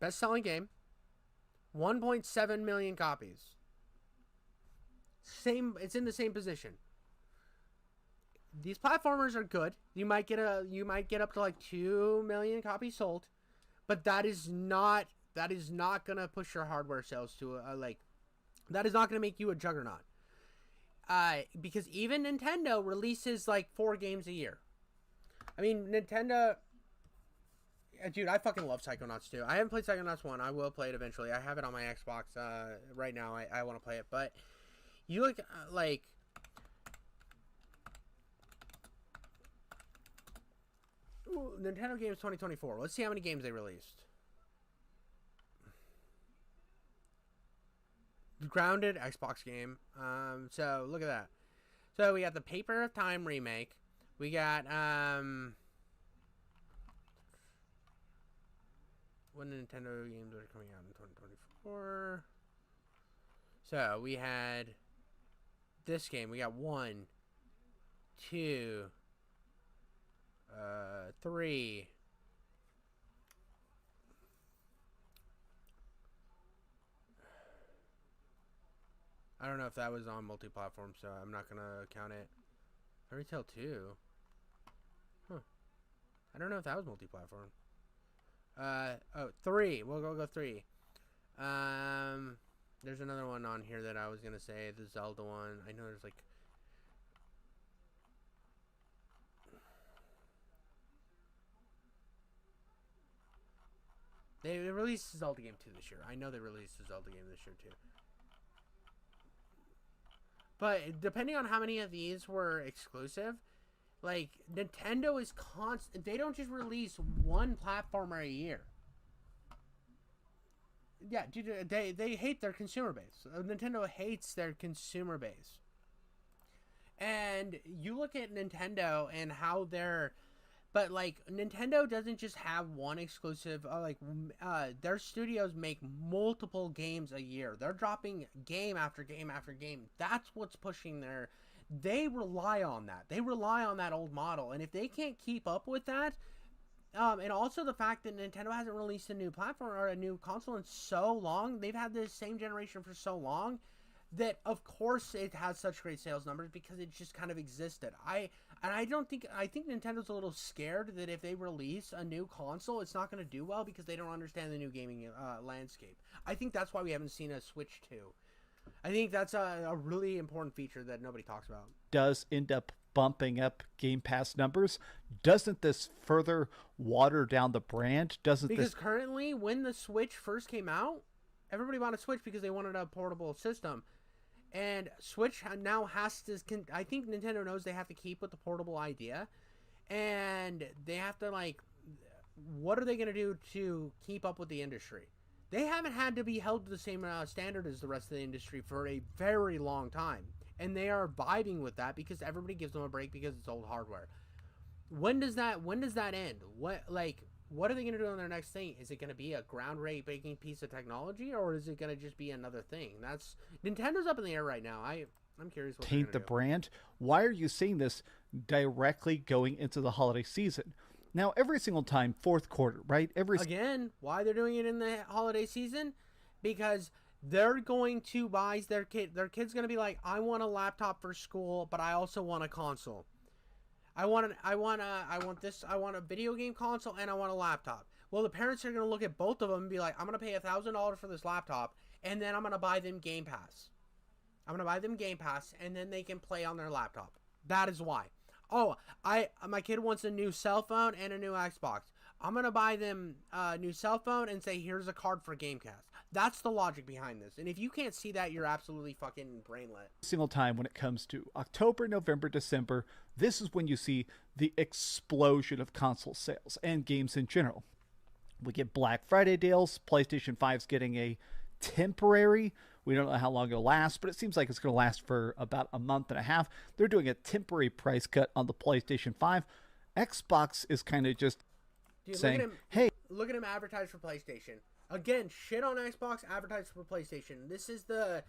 Best-selling game, 1.7 million copies. It's in the same position. These platformers are good. You might get up to like 2 million copies sold, but that is not gonna push your hardware sales to that is not gonna make you a juggernaut. Because even Nintendo releases like 4 games a year. I mean, Nintendo. Dude, I fucking love Psychonauts 2. I haven't played Psychonauts 1. I will play it eventually. I have it on my Xbox right now. I want to play it. But you look like... Ooh, Nintendo Games 2024. Let's see how many games they released. Grounded, Xbox game. So, look at that. So, we got the Paper of Time remake. We got... when Nintendo games are coming out in 2024. So we had this game. We got 1, 2, 3. I don't know if that was on multi-platform, so I'm not gonna count it. Fairy Tail 2. Huh. I don't know if that was multi-platform. 3. We'll go 3. There's another one on here that I was gonna say, the Zelda one. I know there's like. They released the Zelda game 2 this year. I know they released the Zelda game this year too. But depending on how many of these were exclusive, like Nintendo is constant. They don't just release one platformer a year. Yeah, dude, they hate their consumer base. Nintendo hates their consumer base. And you look at Nintendo and how they're, but like Nintendo doesn't just have one exclusive. Their studios make multiple games a year. They're dropping game after game after game. That's what's pushing their. They rely on that. They rely on that old model, and if they can't keep up with that, and also the fact that Nintendo hasn't released a new platform or a new console in so long, they've had this same generation for so long, that of course it has such great sales numbers because it just kind of existed. I think Nintendo's a little scared that if they release a new console, it's not going to do well because they don't understand the new gaming landscape. I think that's why we haven't seen a Switch 2. I think that's a really important feature that nobody talks about. Does end up bumping up Game Pass numbers. Doesn't this further water down the brand? Because currently, when the Switch first came out, everybody bought a Switch because they wanted a portable system. And Switch now has to. I think Nintendo knows they have to keep with the portable idea, and they have to what are they going to do to keep up with the industry? They haven't had to be held to the same standard as the rest of the industry for a very long time, and they are vibing with that because everybody gives them a break because it's old hardware. When does that end? What are they going to do on their next thing? Is it going to be a groundbreaking piece of technology, or is it going to just be another thing? That's Nintendo's up in the air right now. I'm curious what taint the brand. Why are you seeing this directly going into the holiday season? Now, every single time, fourth quarter, right? Again, why they're doing it in the holiday season? Because they're going to buy their kid. Their kid's going to be like, I want a laptop for school, but I also want a console. I want a video game console, and I want a laptop. Well, the parents are going to look at both of them and be like, I'm going to pay $1,000 for this laptop, and then I'm going to buy them Game Pass. And then they can play on their laptop. That is why. Oh, my kid wants a new cell phone and a new Xbox. I'm going to buy them a new cell phone and say, here's a card for Gamecast. That's the logic behind this. And if you can't see that, you're absolutely fucking brainlet. Single time when it comes to October, November, December, this is when you see the explosion of console sales and games in general. We get Black Friday deals. PlayStation 5's getting a temporary, we don't know how long it'll last, but it seems like it's going to last for about a month and a half. They're doing a temporary price cut on the PlayStation 5. Xbox is kind of just saying, look at him advertise for PlayStation. Again, shit on Xbox, advertise for PlayStation. This is the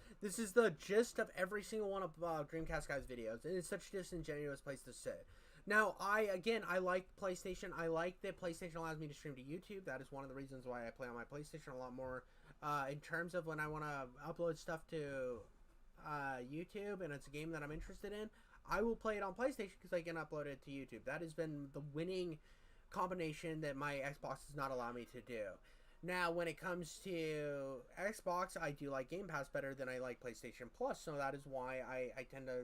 gist of every single one of Dreamcast guys' videos. And it's such a disingenuous place to sit. Now, I like PlayStation. I like that PlayStation allows me to stream to YouTube. That is one of the reasons why I play on my PlayStation a lot more. In terms of when I want to upload stuff to YouTube and it's a game that I'm interested in, I will play it on PlayStation because I can upload it to YouTube. That has been the winning combination that my Xbox does not allow me to do. Now, when it comes to Xbox, I do like Game Pass better than I like PlayStation Plus, so that is why I tend to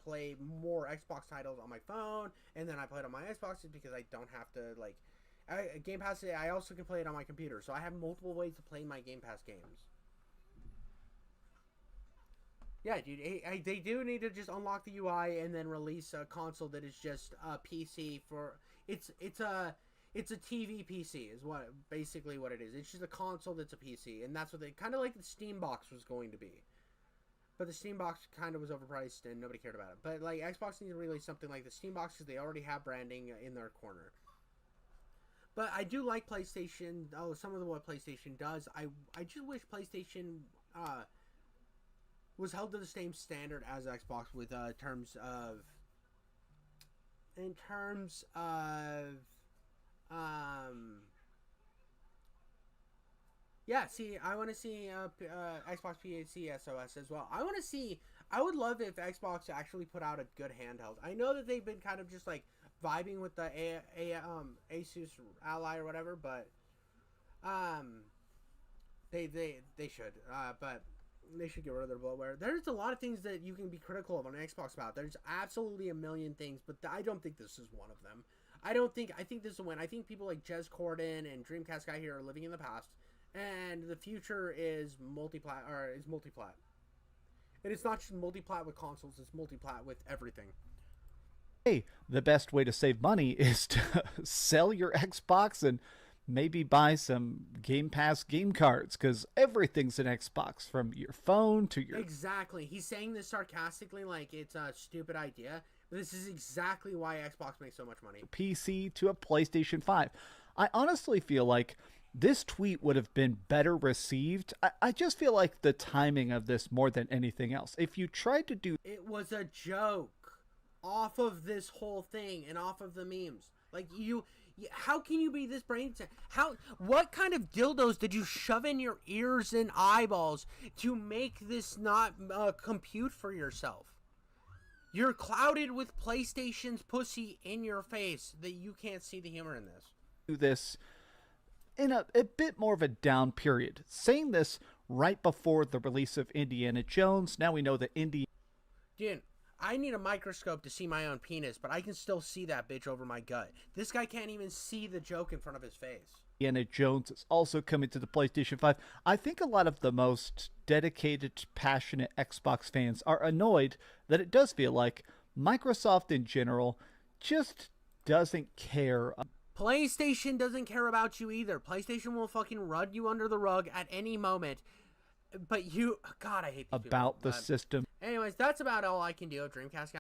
play more Xbox titles on my phone, and then I play it on my Xbox because I don't have to Game Pass. I also can play it on my computer, so I have multiple ways to play my Game Pass games. Yeah, dude, they do need to just unlock the UI and then release a console that is just a PC for it's a TV PC is basically what it is. It's just a console that's a PC, and that's what they kind of like the Steam box was going to be. But the Steam box kind of was overpriced and nobody cared about it. But Xbox needs to release something like the Steam box because they already have branding in their corner. But I do like PlayStation. Some of what PlayStation does. I just wish PlayStation was held to the same standard as Xbox with in terms of Yeah, see, I want to see Xbox PC SOS as well. I would love if Xbox actually put out a good handheld. I know that they've been kind of just like vibing with the Asus Ally or whatever, but they should. But they should get rid of their bloatware. There's a lot of things that you can be critical of on Xbox about. There's absolutely a million things, but I don't think this is one of them. I think this is a win. I think people like Jez Corden and Dreamcast guy here are living in the past, and the future is multiplat. And it's not just multiplat with consoles, it's multiplat with everything. Hey, the best way to save money is to sell your Xbox and maybe buy some Game Pass game cards, because everything's an Xbox, from your phone to your... Exactly. He's saying this sarcastically like it's a stupid idea, but this is exactly why Xbox makes so much money. PC to a PlayStation 5. I honestly feel like this tweet would have been better received. I just feel like the timing of this more than anything else. If you tried to do... It was a joke off of this whole thing and off of the memes. Like, how can you be this brain... What kind of dildos did you shove in your ears and eyeballs to make this not compute for yourself? You're clouded with PlayStation's pussy in your face that you can't see the humor in this. Do this in a bit more of a down period. Saying this right before the release of Indiana Jones. Now we know that Dude, I need a microscope to see my own penis, but I can still see that bitch over my gut. This guy can't even see the joke in front of his face. Indiana Jones is also coming to the PlayStation 5. I think a lot of the most dedicated, passionate Xbox fans are annoyed that it does feel like Microsoft in general just doesn't care. PlayStation doesn't care about you either. PlayStation will fucking run you under the rug at any moment. But God, I hate these about people. the system. Anyways, that's about all I can do. Dreamcast